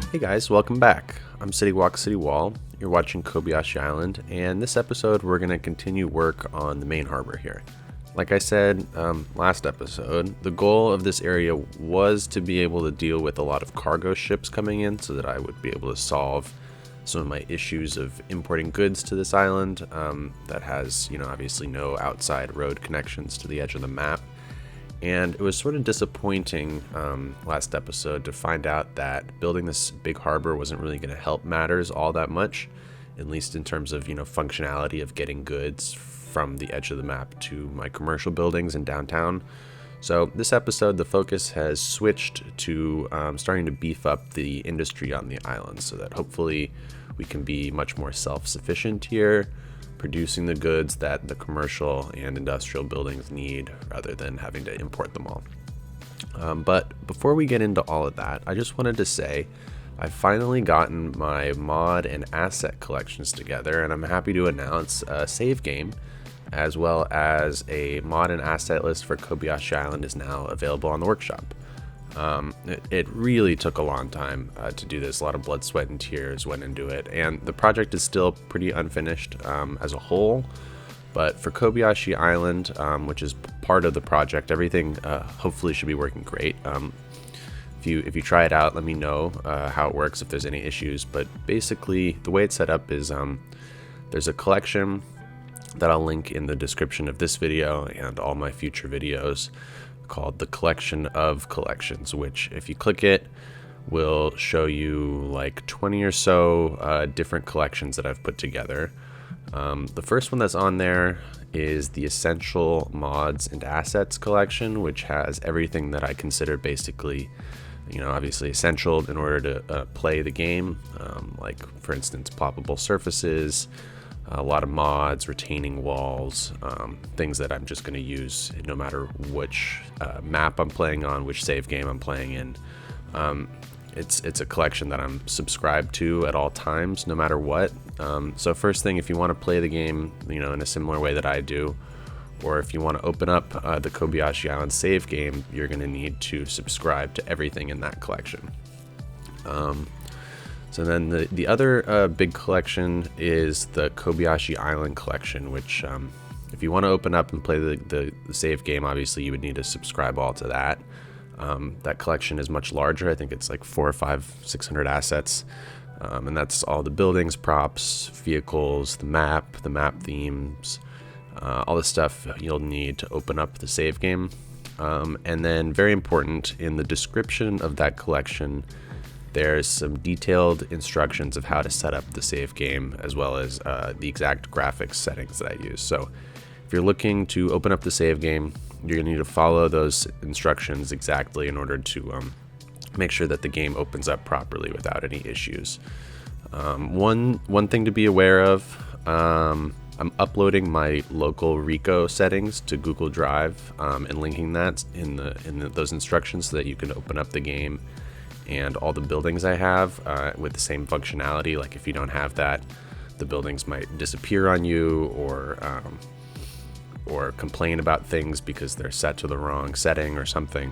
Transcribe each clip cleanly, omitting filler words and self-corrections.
Hey guys, welcome back. I'm City Walk City Wall. You're watching Kobayashi Island, and this episode we're going to continue work on the main harbor here. Like I said last episode, the goal of this area was to be able to deal with a lot of cargo ships coming in so that I would be able to solve some of my issues of importing goods to this island that has, obviously no outside road connections to the edge of the map. And it was sort of disappointing last episode to find out that building this big harbor wasn't really going to help matters all that much, at least in terms of, functionality of getting goods from the edge of the map to my commercial buildings in downtown. So this episode, the focus has switched to starting to beef up the industry on the island so that hopefully we can be much more self-sufficient here, producing the goods that the commercial and industrial buildings need rather than having to import them all. But before we get into all of that, I just wanted to say I've finally gotten my mod and asset collections together, and I'm happy to announce a save game as well as a mod and asset list for Kobayashi Island is now available on the workshop. It really took a long time to do this. A lot of blood, sweat, and tears went into it, and the project is still pretty unfinished as a whole. But for Kobayashi Island, which is part of the project, everything hopefully should be working great. If you try it out, let me know how it works, if there's any issues. But basically, the way it's set up is there's a collection that I'll link in the description of this video and all my future videos, called the Collection of Collections, which if you click it will show you like 20 or so different collections that I've put together. The first one that's on there is the Essential Mods and Assets collection, which has everything that I consider basically, obviously essential in order to play the game, like for instance poppable surfaces, a lot of mods, retaining walls, things that I'm just going to use no matter which map I'm playing on, which save game I'm playing in. It's a collection that I'm subscribed to at all times, no matter what. So first thing, if you want to play the game, in a similar way that I do, or if you want to open up the Kobayashi Island save game, you're going to need to subscribe to everything in that collection. So then the other big collection is the Kobayashi Island collection, which if you want to open up and play the save game, obviously you would need to subscribe all to that. That collection is much larger. I think it's like 400 or 500, 600 assets. And that's all the buildings, props, vehicles, the map themes, all the stuff you'll need to open up the save game. And then very important, in the description of that collection, there's some detailed instructions of how to set up the save game, as well as the exact graphics settings that I use. So if you're looking to open up the save game, you're going to need to follow those instructions exactly in order to make sure that the game opens up properly without any issues. One thing to be aware of, I'm uploading my local Rico settings to Google Drive and linking that in those instructions so that you can open up the game and all the buildings I have with the same functionality. Like if you don't have that, the buildings might disappear on you or complain about things because they're set to the wrong setting or something.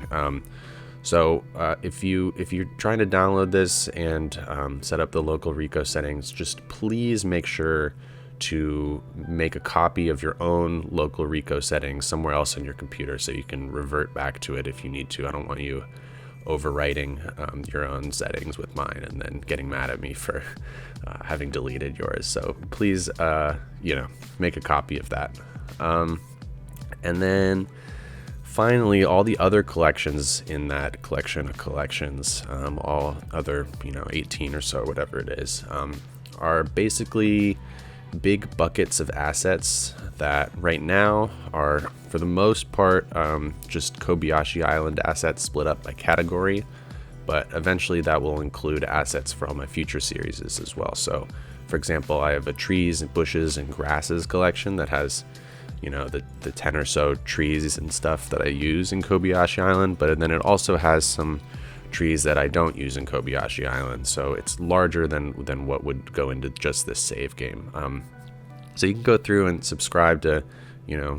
So if you're trying to download this and set up the local Rico settings, just please make sure to make a copy of your own local Rico settings somewhere else on your computer so you can revert back to it if you need to. I don't want you overwriting your own settings with mine and then getting mad at me for having deleted yours. So please, make a copy of that. And then finally, all the other collections in that collection of collections, all other, 18 or so, whatever it is, are basically big buckets of assets that right now are, for the most part, just Kobayashi Island assets split up by category, but eventually that will include assets for all my future series as well. So, for example, I have a trees and bushes and grasses collection that has, the 10 or so trees and stuff that I use in Kobayashi Island, but then it also has some trees that I don't use in Kobayashi Island, so it's larger than what would go into just this save game. So you can go through and subscribe to,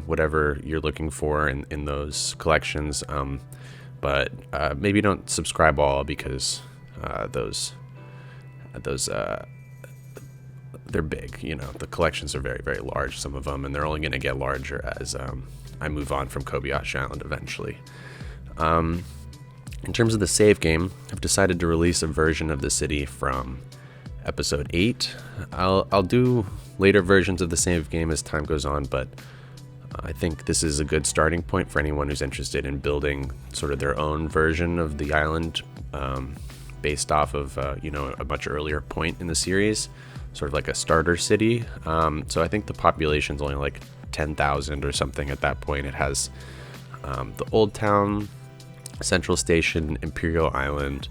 whatever you're looking for in those collections, but maybe don't subscribe all because those those they're big. The collections are very, very large, some of them, and they're only going to get larger as I move on from Kobayashi Island eventually. In terms of the save game, I've decided to release a version of the city from episode 8. I'll do later versions of the save game as time goes on, but I think this is a good starting point for anyone who's interested in building sort of their own version of the island, based off of a much earlier point in the series, sort of like a starter city. So I think the population's only like 10,000 or something at that point. It has the old town, Central Station, Imperial Island,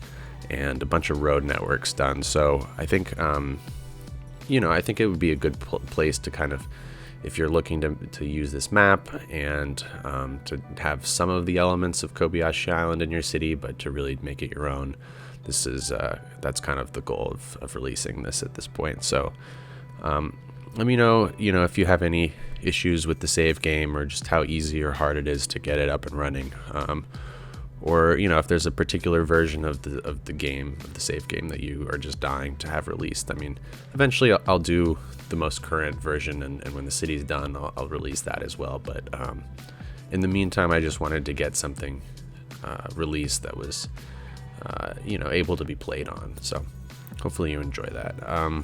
and a bunch of road networks done. So I think I think it would be a good place to kind of, if you're looking to use this map and to have some of the elements of Kobayashi Island in your city, but to really make it your own. This is that's kind of the goal of releasing this at this point. So let me know, if you have any issues with the save game, or just how easy or hard it is to get it up and running, or if there's a particular version of the game, of the save game, that you are just dying to have released. I mean, eventually I'll do the most current version, and when the city's done, I'll release that as well. But in the meantime, I just wanted to get something released that was able to be played on. So hopefully you enjoy that.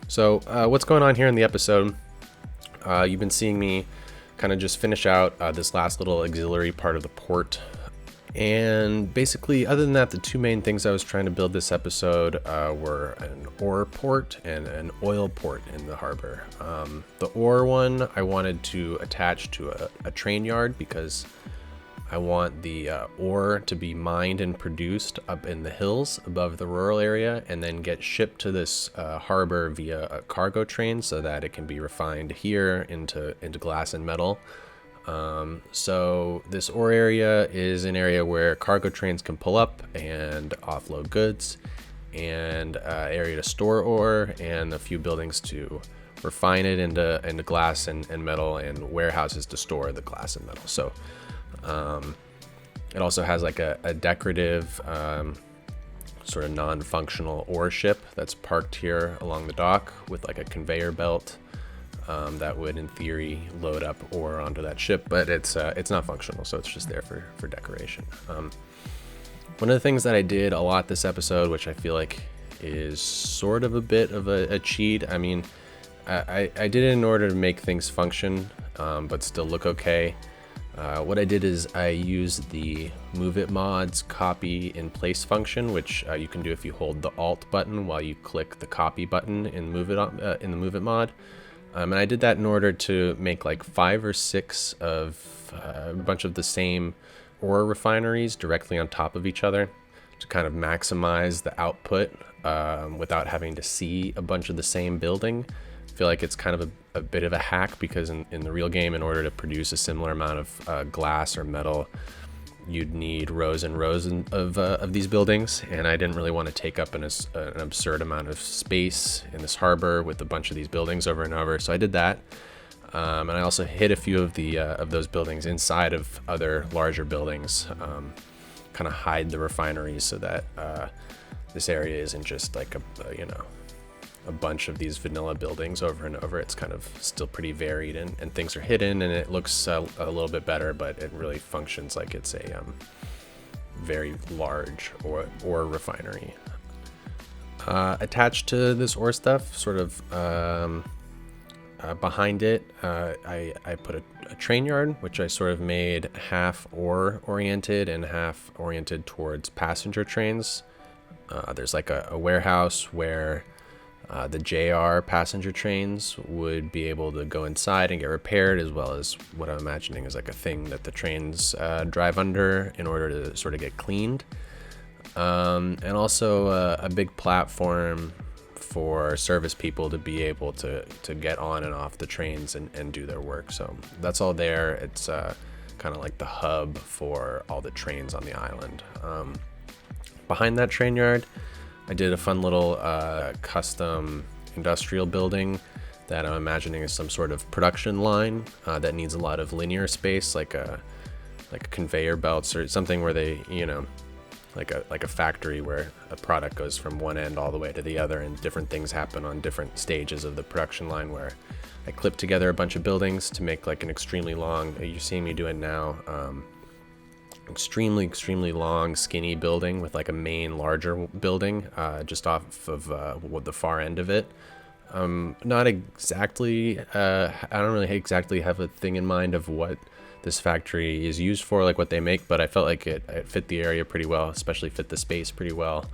So what's going on here in the episode? You've been seeing me kind of just finish out this last little auxiliary part of the port. And basically, other than that, the two main things I was trying to build this episode were an ore port and an oil port in the harbor. The ore one I wanted to attach to a train yard, because I want the ore to be mined and produced up in the hills above the rural area, and then get shipped to this harbor via a cargo train, so that it can be refined here into glass and metal. So this ore area is an area where cargo trains can pull up and offload goods, and area to store ore, and a few buildings to refine it into glass and metal, and warehouses to store the glass and metal. So it also has like a decorative sort of non-functional ore ship that's parked here along the dock with like a conveyor belt that would, in theory, load up ore onto that ship, but it's not functional, so it's just there for decoration. One of the things that I did a lot this episode, which I feel like is sort of a bit of a cheat. I mean, I did it in order to make things function, but still look okay. What I did is I used the Move It Mod's copy in place function, which you can do if you hold the Alt button while you click the copy button in the Move It Mod. And I did that in order to make like 5 or 6 of a bunch of the same ore refineries directly on top of each other, to kind of maximize the output without having to see a bunch of the same building. I feel like it's kind of a bit of a hack, because in the real game, in order to produce a similar amount of glass or metal, you'd need rows and rows of these buildings, and I didn't really want to take up an absurd amount of space in this harbor with a bunch of these buildings over and over. So I did that, and I also hid a few of those buildings inside of other larger buildings, kind of hide the refineries, so that this area isn't just like a bunch of these vanilla buildings over and over. It's kind of still pretty varied, and things are hidden, and it looks a little bit better, but it really functions like it's a very large ore refinery. Attached to this ore stuff, sort of behind it, I put a train yard, which I sort of made half ore oriented and half oriented towards passenger trains. There's like a warehouse where the JR passenger trains would be able to go inside and get repaired, as well as what I'm imagining is like a thing that the trains drive under in order to sort of get cleaned. And also a big platform for service people to be able to get on and off the trains and do their work. So that's all there. It's kind of like the hub for all the trains on the island. Behind that train yard, I did a fun little custom industrial building that I'm imagining is some sort of production line that needs a lot of linear space, like a conveyor belts or something where they, like a factory where a product goes from one end all the way to the other, and different things happen on different stages of the production line, where I clip together a bunch of buildings to make like an extremely long, you're seeing me do it now, extremely long skinny building with like a main larger building just off of the far end of it. Not exactly, I don't really exactly have a thing in mind of what this factory is used for, like what they make, but I felt like it fit the area pretty well, especially fit the space pretty well.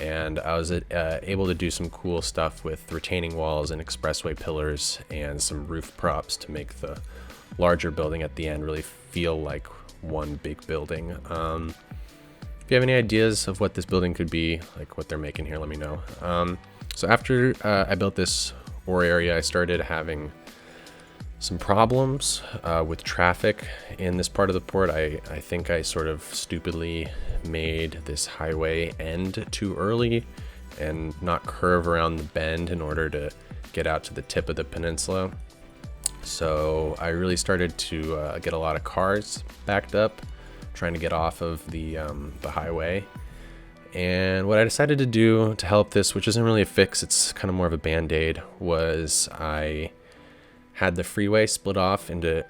And I was able to do some cool stuff with retaining walls and expressway pillars and some roof props to make the larger building at the end really feel like one big building. If you have any ideas of what this building could be, like what they're making here, let me know. So after I built this ore area, I started having some problems with traffic in this part of the port. I think I sort of stupidly made this highway end too early and not curve around the bend in order to get out to the tip of the peninsula. So I really started to get a lot of cars backed up trying to get off of the highway. And what I decided to do to help this, which isn't really a fix, it's kind of more of a band-aid, was I had the freeway split off into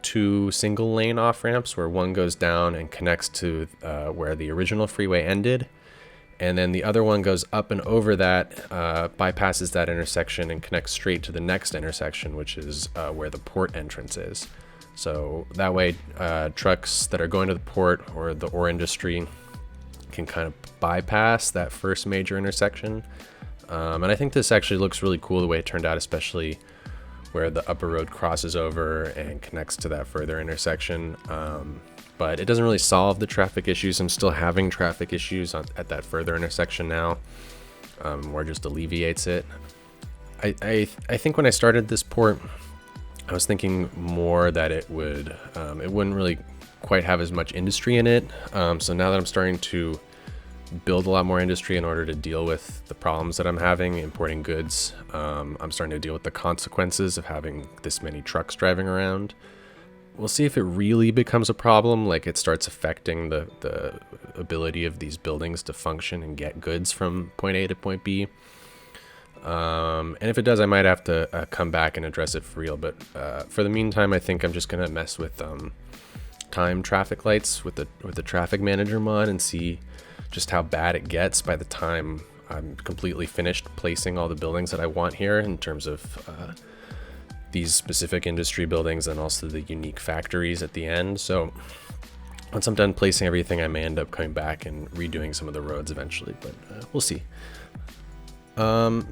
two single lane off ramps, where one goes down and connects to where the original freeway ended, and then the other one goes up and over that, bypasses that intersection and connects straight to the next intersection, which is where the port entrance is. So that way trucks that are going to the port or the ore industry can kind of bypass that first major intersection. And I think this actually looks really cool the way it turned out, especially where the upper road crosses over and connects to that further intersection. But it doesn't really solve the traffic issues. I'm still having traffic issues at that further intersection now, where it just alleviates it. I think when I started this port, I was thinking more that it wouldn't really quite have as much industry in it. So now that I'm starting to build a lot more industry in order to deal with the problems that I'm having importing goods, I'm starting to deal with the consequences of having this many trucks driving around. We'll see if it really becomes a problem, like it starts affecting the ability of these buildings to function and get goods from point A to point B. And if it does, I might have to come back and address it for real. But for the meantime, I think I'm just gonna mess with time traffic lights with the traffic manager mod and see just how bad it gets by the time I'm completely finished placing all the buildings that I want here, in terms of these specific industry buildings and also the unique factories at the end. So once I'm done placing everything, I may end up coming back and redoing some of the roads eventually, but we'll see.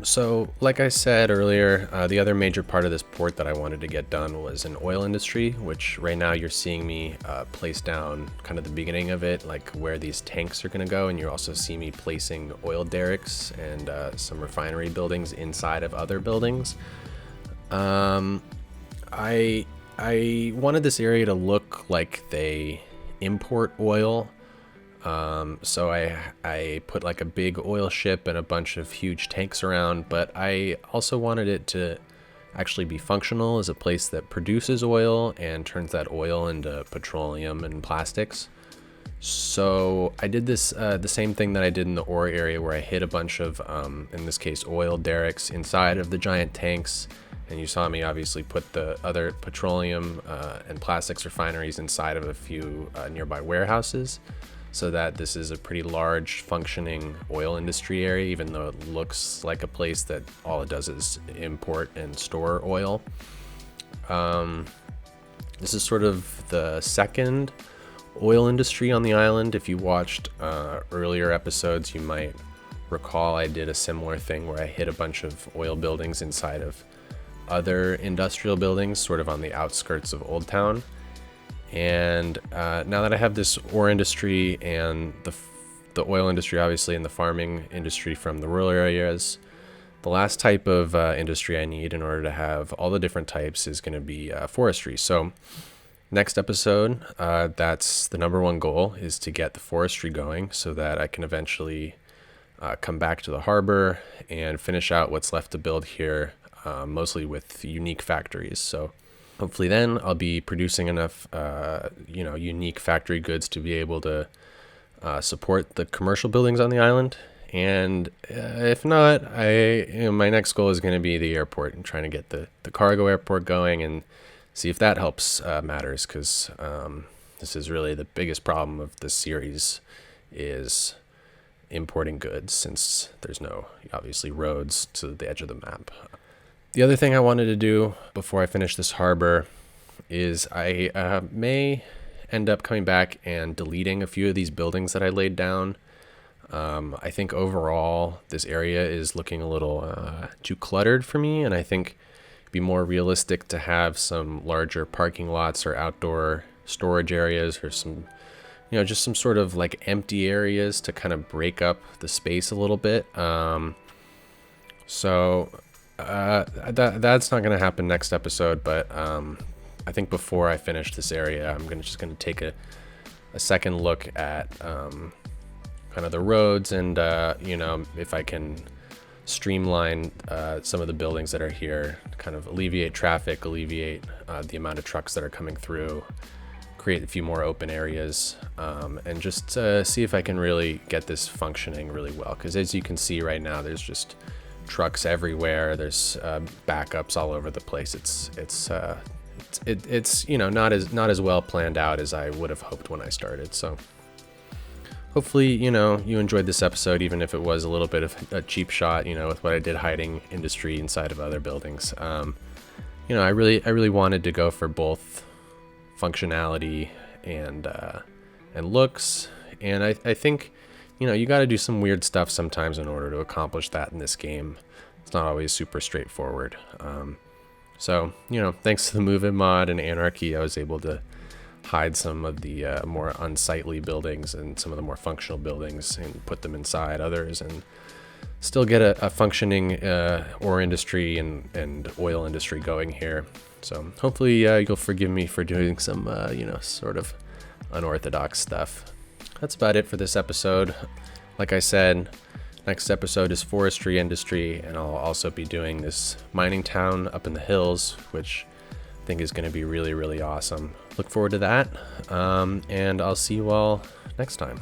So like I said earlier, the other major part of this port that I wanted to get done was an oil industry, which right now you're seeing me place down kind of the beginning of it, like where these tanks are going to go. And you also see me placing oil derricks and some refinery buildings inside of other buildings. I wanted this area to look like they import oil. So I put like a big oil ship and a bunch of huge tanks around, but I also wanted it to actually be functional as a place that produces oil and turns that oil into petroleum and plastics. So I did this, the same thing that I did in the ore area, where I hid a bunch of, in this case, oil derricks inside of the giant tanks. And you saw me obviously put the other petroleum and plastics refineries inside of a few nearby warehouses, so that this is a pretty large functioning oil industry area, even though it looks like a place that all it does is import and store oil. This is sort of the second oil industry on the island. If you watched earlier episodes, you might recall I did a similar thing where I hid a bunch of oil buildings inside of other industrial buildings, sort of on the outskirts of Old Town. And now that I have this ore industry and the oil industry, obviously, and the farming industry from the rural areas, the last type of industry I need in order to have all the different types is going to be forestry. So next episode, that's the number one goal, is to get the forestry going so that I can eventually come back to the harbor and finish out what's left to build here, mostly with unique factories. So hopefully then I'll be producing enough, unique factory goods to be able to support the commercial buildings on the island. And if not, my next goal is going to be the airport and trying to get the cargo airport going and see if that helps matters, because this is really the biggest problem of this series is importing goods, since there's no, obviously, roads to the edge of the map. The other thing I wanted to do before I finish this harbor is I may end up coming back and deleting a few of these buildings that I laid down. I think overall this area is looking a little too cluttered for me, and I think it'd be more realistic to have some larger parking lots or outdoor storage areas, or some, just some sort of like empty areas to kind of break up the space a little bit. So that's not going to happen next episode, but I think before I finish this area, I'm just going to take a second look at kind of the roads, and if I can streamline some of the buildings that are here, kind of alleviate traffic, alleviate the amount of trucks that are coming through, create a few more open areas, and just see if I can really get this functioning really well. Because as you can see right now, there's just trucks everywhere. There's backups all over the place. It's not as well planned out as I would have hoped when I started. So hopefully, you enjoyed this episode, even if it was a little bit of a cheap shot, with what I did hiding industry inside of other buildings. I really wanted to go for both functionality and looks, and I think, you got to do some weird stuff sometimes in order to accomplish that in this game. It's not always super straightforward. So, thanks to the Move In mod and Anarchy, I was able to hide some of the more unsightly buildings and some of the more functional buildings and put them inside others, and still get a functioning ore industry and oil industry going here. So hopefully you'll forgive me for doing some, sort of unorthodox stuff. That's about it for this episode. Like I said, next episode is forestry industry, and I'll also be doing this mining town up in the hills, which I think is going to be really, really awesome. Look forward to that, and I'll see you all next time.